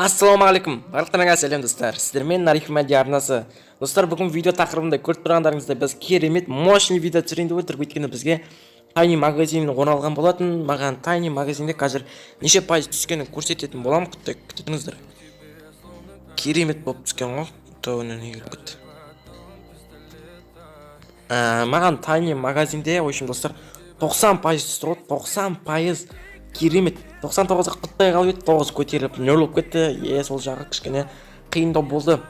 Ассалаумағалейкум, барлықтарыңа сәлем достар. Сіздермен Нарих Мәди арнасы. Достар, бүгін видео тақырыбында көріп тұрғандарыңыздай біз керемет мощный видео түсірейін деп отырмыз. Өйткені бізге Tiny магазин оралған болатын. Маған Tiny магазинде қазір неше пайыз түскенін көрсететін боламын. Күтіңіздер. Керемет болып түскен ғой. Маған Tiny магазинде, в общем, достар, 90% түсті ғой. 90% керемет. 99-ға құттай қалып еді, 9 көтеріліп 0 болып кетті. Сол жағы кішкене қиындау болды.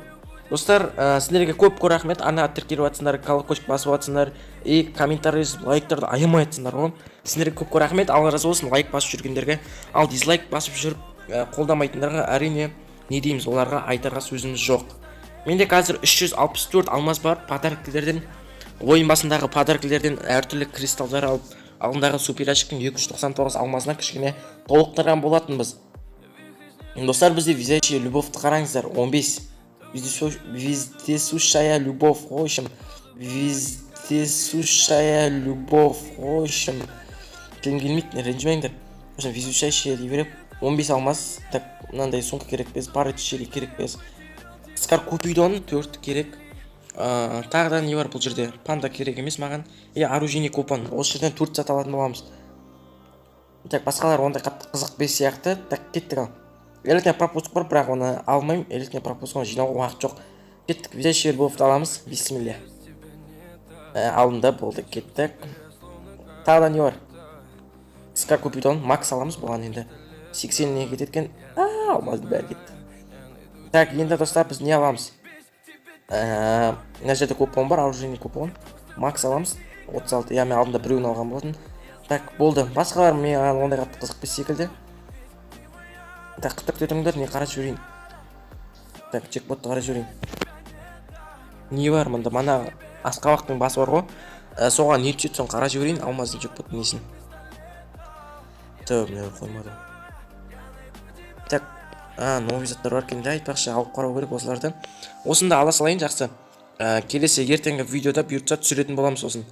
Достар, сіздерге көп рахмет. Ана тіркеліп жатсыңдар, колокольчик басып жатсыңдар, и комментарий, лайктарды аямай жатсыңдар ғой. Сіздерге көп рахмет. Алла разы болсын лайк басып жүргендерге. Ал дизлайк басып жүріп қолдамайтындарға әрине не дейміз, оларға айтарға сөзіміз жоқ. Менде қазір 364 алмаз бар. Подаркілерден, ойын басындағы подаркілерден әртүрлі кристалдар алып, алдындағы супер ящиктің 299 алмазына кішкене толықтырған болатынбыз. Достар, бізде везячая любовьты қараңыздар, 15. Вездесущая любовь, в общем, вездесущая любовь, в общем, тілім келмейді, ренжімеңдер. В общем, везущая дей беріп, 15 алмаз. Так, мынандай сумка керек без, пары тишели керек без. Скар Купидон 4 керек. Тағы да не бар бұл жерде? Панда керек емес маған. Оружейный купон. Осы жерден 4 сат алатын боламыз. Так, басқалар ондай қатты қызық бес сияқты. Так, кеттік ал. Элитный пропуск бар, бірақ оны алмаймын. Элитный пропусканы жинауға уақыт жоқ. Кеттік, везячий любовьты аламыз. Бисмилля. Алдында болды, кеттік. Тағы да не бар? Скар Купидон, макс аламыз бұған енді. 80-не кететкен. Алмазды бәрі кетті. Так, енді достар, біз не аламыз? Мына жерде купон бар, оружейный купон. Макс аламыз. 36. Мен алдында біреуін алған болатын. Так, болды. Басқалар мен ондай қатты қызық бес секілді. Так, күтіңдер, не қарап жүрейін. Так, чекпотты қарап жүрейін. Не бар мұнда? Мана асқабақтың басы бар ғой. Соған не түсет, соң қарап жүрейін. Алмаздың чекпотты несін. Төп, не қоймады. Так, новый заттар бар екен, айтпақшы алып қарау керек осыларды. Осында ала салайын, жақсы. Келесі ертеңгі видеода бұйыртса түсіретін боламын сосын.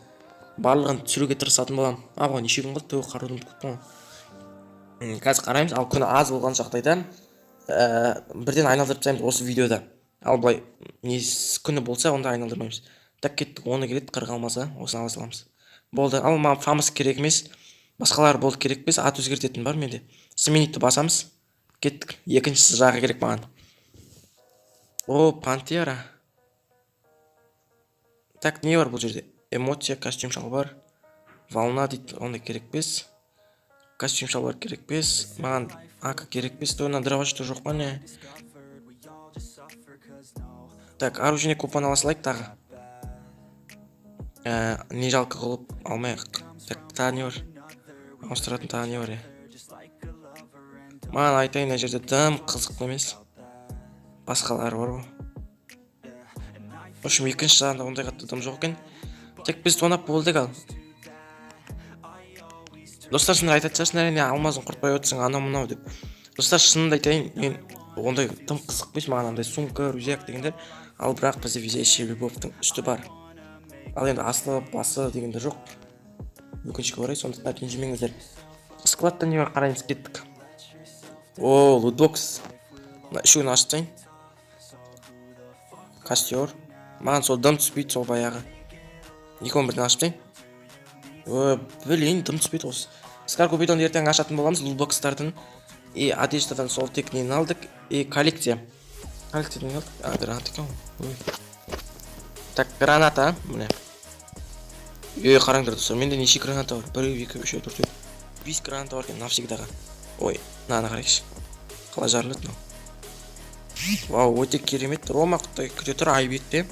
Барлығын түсіруге тырысатын боламын. Бұған неше күн қалды, қарудың күтіп. Қазір қараймыз, ал күні аз болған жағдайда бірден айналдырып тастаймыз осы видеода. Ал былай күні болса, онда айналдырмаймыз. Так, кеттік, оны келеді, 40 алмаса, осыны ала саламыз. Болды, ал маған фамыс керек емес, басқалар болды керек емес, ат өзгертетін бар менде. Сменитті басамыз. Кеттік, екіншісі жағы керек маған. Пантера. Так, не бар бұл жерде? Эмоция, костюм шалбар. Волна дейді, онда керек бес. Костюм шалбар керек бес. Маған ака керек бес. Тойна дровашты жоқ па не? Так, оружейный купон ала салайық тағы. Не жалко қылып алмайық. Так, тағы не бар? Ауыстыратын тағы не бар? Маған айтайын, мына жерде тым қызық емес. Басқалар бар ғой. В общем, екінші жағында ондай қатты дым жоқ екен. Тек біз тонап болдық ал. Достар, сендер айтатын шығарсыңдар, не алмазын құртпай отырсың, анау мынау деп. Достар, шынымды айтайын, мен ондай тым қызық емес, маған андай сумка, рюкзак дегендер. Ал бірақ бізде везячий любовьтың үсті бар. Ал енді асты, басы дегендер жоқ. Өкінішке орай, сондықтан ренжімеңіздер. Складта не бар, қараймыз, кеттік. Лутбокс. Үшеуін ашытайын. Костер. Маған сол дым түспейді, сол баяғы. Екеуін бірден ашытайын. Білейін, дым түспейді осы. Скар Купидонды ертең ашатын боламыз, лутбокстардың. И одеждадан сол тек нені алдық. И коллекция. Коллекциядан алдық. Граната екен ғой. Так, граната, міне. Қараңдар достар, менде неше граната бар? 1, 2, 3, 4, 5 граната бар екен, навсегдаға. Наны қарайықшы. Қалай жарылады мынау. Вау, өте керемет. Рома құттай күте тұр, айбетте.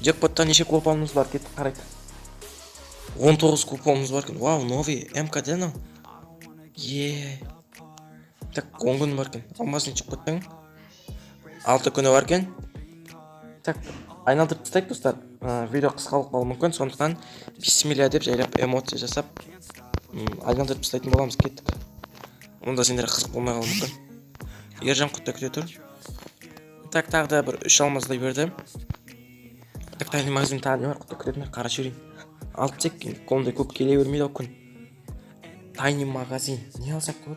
Джекпоттан неше купонымыз бар, кеттік қарайық. 19 купонымыз бар екен. Вау, новый МКД мынау. Так, 10 күн бар екен. Алмасын джекпоттың 6 күні бар екен. Так, айналдырып тастайық достар. Видео қысқалық болуы мүмкін, сондықтан бисмилля деп жайлап эмоция жасап айналдырып тастайтын боламыз, кеттік. Онда сендер қызық болмай қалуы мүмкін. Ержан құттай күте тұр. Так, тағы да бір 3 алмаздай берді. Так, Tiny магазин тағы не бар, құттай күтетін, қара жүрейін. Алып тек, қолымда көп келе бермейді ау күн. Tiny магазин, не алсақ көп?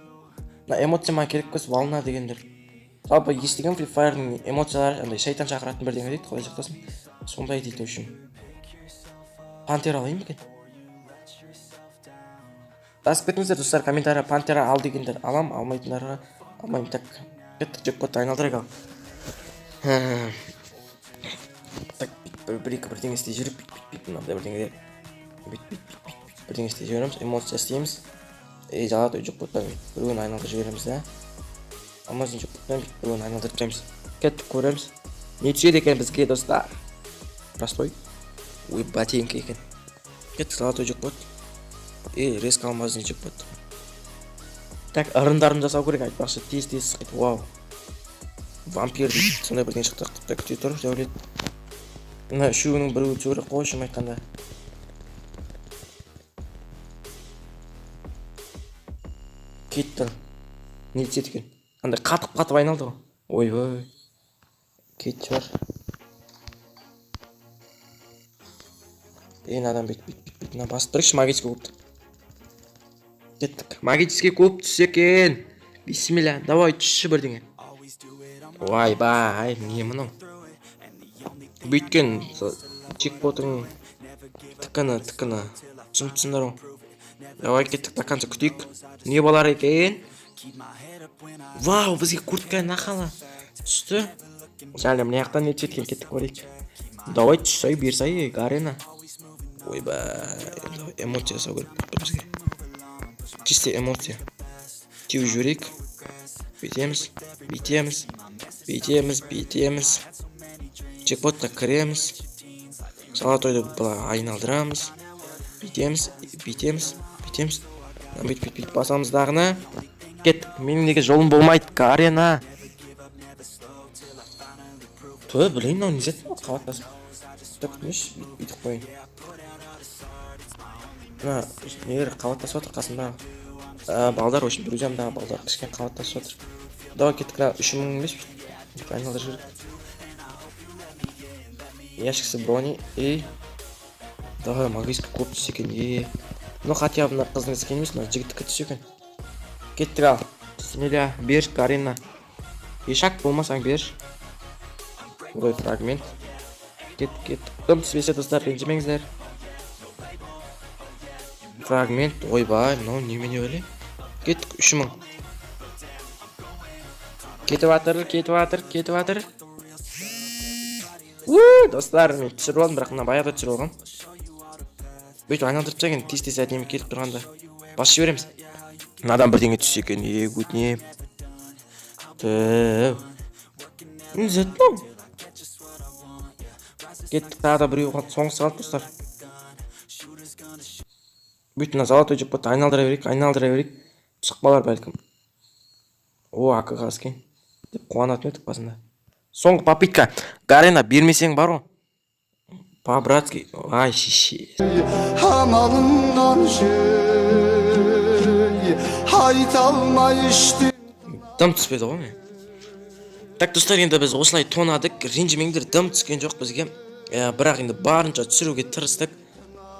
Эмоция ма керек көз, волна дегендер. жалпы естіген Free Fire'ның эмоциялары андай шайтан шақыратын бірдеңе дейді, құдай сақтасын. Сондай дейді в общем. Пантера алайын ба екен? Жазып кетіңіздер достар, комментария пантера ал дегендер алам, алмайтындарға алмаймын. Так, кеттік джекпотты айналдырайық ал. Так, бір-екі бірдеңе істей жүріп, мынандай бірдеңе бірдеңе істей жібереміз, эмоция істейміз. Золотой джекпоттан біреуін айналдырып жібереміз да. Алмазын джекпоттан біреуін айналдырып жібереміз. Кеттік көреміз. Не түседі екен бізге достар? Простой. Ой, ботинка екен. Кеттік золотой джекпот. Резко алмазын джекпот. Так, ырындарын жасау керек, айтпақшы тез-тез қайтып. Вау. Вампир дейді, сондай бірден шықты. Құтта күте тұр, дәулет. Мына үшеуінің бірі өтсе керек қой, шын айтқанда. Кетті. Не етседі екен? Андай қатып айналды ғой. Ой-ой. Кетті бар. Адам бет. Мына басып тұрықшы, магический кубты. Кеттік. Магический куб түссе екен. Бисмилля, давай түсші бірдеңе. Ой-бай, не мынау? Бүйткен чекпотың тікіні. Түсінсіңдер ғой. Давай кеттік, тақанша күтейік. Не болар екен? Вау, бізге куртка нақала. Түсті. Және мына яқтан не түсеткен, кеттік көрейік. Давай түссай, берсай, Гарена. Ойбай, эмоция жасау керек бізге. Чисто эмоция. Теуіп жіберейік. Бүйтеміз. Чекпотта кіреміз. Золотойды айналдырамыз. Бүйтеміз. Бүйт басамыз дағына. Кет, менің неге жолым болмайды, Гарена. Блин, не зеттім ғой, қабаттасып. Күтмеш, бүйтіп қойын. Негер қабаттасып отыр қасымдағы. Балдар, өшін друзьямдағы балдар кішкен қабаттасып отыр. Давай кеттік, 3000 емес, айналдыр жүрік. Яшкісі брони, давай магический куб түссе екен, Ну хотя бы қыздың іскен емес, жігіттікі түссе екен. Кеттік ал. Бисмилля, бер, Гарена. Ешак болмасаң бер. Ой, фрагмент. Кеттік. Дым түспесе достар, ренжімеңіздер. Фрагмент, ойбай, немене өлі? Кеттік, 3000. Кетіп атыр. Достар, мен түсіріп алдым, бірақ мына баяғыда түсіріп алғам. Бүйтіп айналдырып тастаған, тез әдемі келіп тұрғанда. Бас жібереміз. Мынадан бірдеңе түссе екен, өтінем. Не зеттім? Кеттік, тағы да біреу соңғысы қалды достар. Бүйтіп мына золотой джекпотты айналдыра берейік. Шықпалар бәлкім. Ақыға аскен. Деп қуанатын өтік басында. Соңғы попытка. Гарена, бермесең бар ғой. По-братски. Ай, шеше. Дым түспеді ғой мен. Так, достар, енді біз осылай тонадық. Ренжімеңдер, дым түскен жоқ бізге. Бірақ енді барынша түсіруге тырыстық.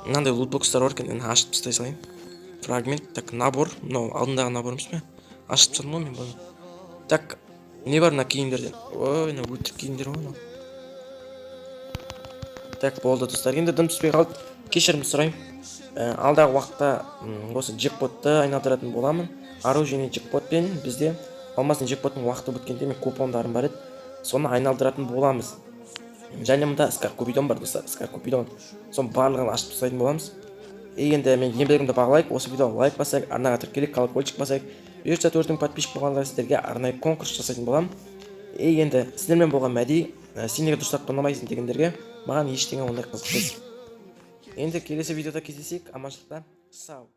Мынандай лутбокстар бар екен, ашып тастай салайын. Фрагмент, так, набор. Мынау алдындағы набор емес пе? Ашып тастадым ғой мен бұны. Так, не бар мына киімдерден? Ой, мына өтірік киімдер ғой. Так, болды достар. Енді дым түспей қалды. Кешірім сұрайым. Алдағы уақытта осы джекпотты айналдыратын боламын. Оружейный джекпотпен бізде алмасын джекпоттың уақыты біткенде мен купондарым бар еді. Соны айналдыратын боламыз. Және мұнда Скар Купидон бар достар. Скар Купидон. Соны барлығын ашып тастайтын боламыз. Енді мен еңбегімді бағалайық. Осы видеоға лайк басайық, арнаға тіркелейік, колокольчик басайық. Бұйыртса 4000 подписчик болғандар сіздерге арнайы конкурс жасайтын болам. Енді сіздермен болған мәди, сен неге дұрыстап тонамайсың дегендерге маған ештеңе ондай қызық емес. Енді келесі видеода кездесейік. Аманшылықта. Сау.